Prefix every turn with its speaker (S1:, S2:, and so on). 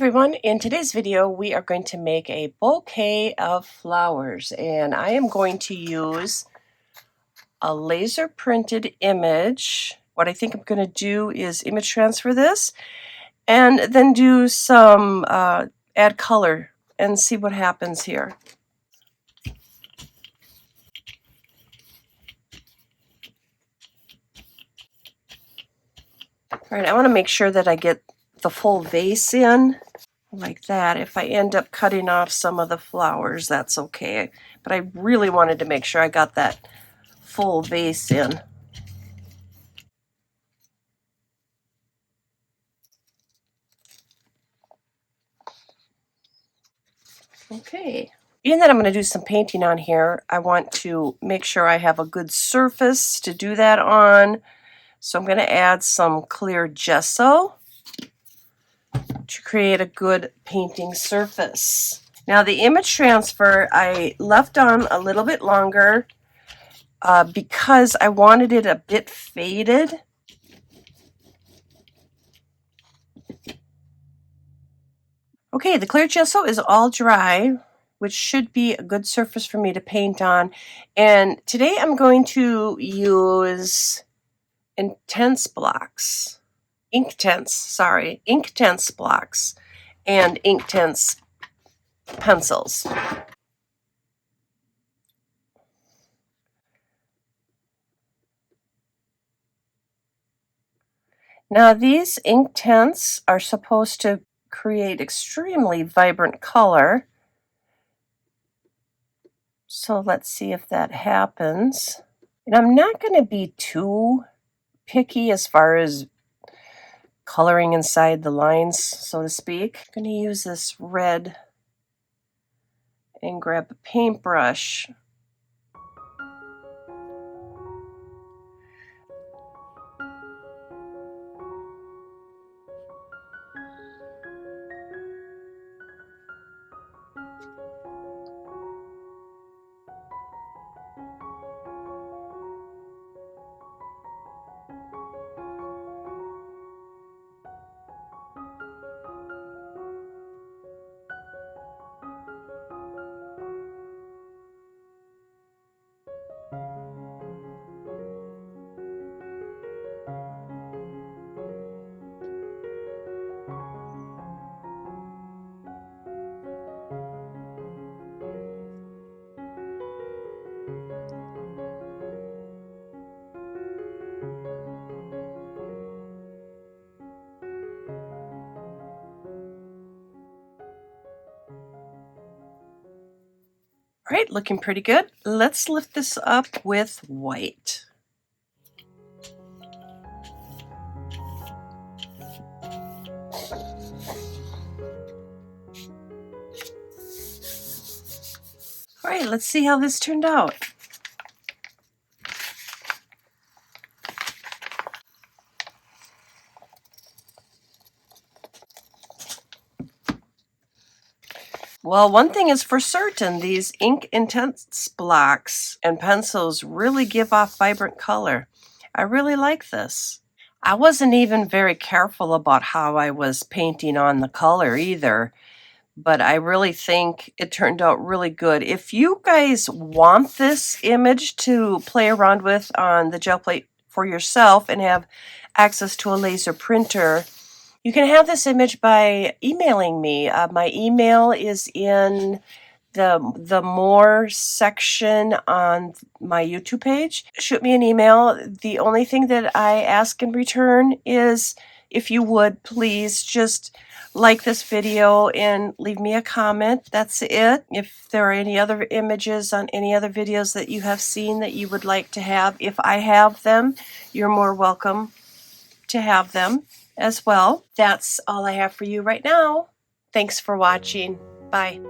S1: everyone, in today's video we are going to make a bouquet of flowers, and I am going to use a laser printed image. What I think I'm going to do is image transfer this and then do some add color and see what happens here. Alright, I want to make sure that I get the full vase in like that. If I end up cutting off some of the flowers, that's okay. But I really wanted to make sure I got that full vase in. Okay. Being that I'm going to do some painting on here, I want to make sure I have a good surface to do that on. So I'm going to add some clear gesso to create a good painting surface. Now the image transfer I left on a little bit longer because I wanted it a bit faded. Okay, the clear gesso is all dry, which should be a good surface for me to paint on. And today I'm going to use Inktense blocks. Inktense blocks and Inktense pencils. Now these Inktense are supposed to create extremely vibrant color. So let's see if that happens. And I'm not going to be too picky as far as coloring inside the lines, so to speak. I'm going to use this red and grab a paintbrush. All right, looking pretty good. Let's lift this up with white. All right, let's see how this turned out. Well, one thing is for certain, these Inktense blocks and pencils really give off vibrant color. I really like this. I wasn't even very careful about how I was painting on the color either, but I really think it turned out really good. If you guys want this image to play around with on the gel plate for yourself and have access to a laser printer, you can have this image by emailing me. My email is in the more section on my YouTube page. Shoot me an email. The only thing that I ask in return is if you would please just like this video and leave me a comment. That's it. If there are any other images on any other videos that you have seen that you would like to have, if I have them, you're more welcome to have them as well. That's all I have for you right now. Thanks for watching. Bye.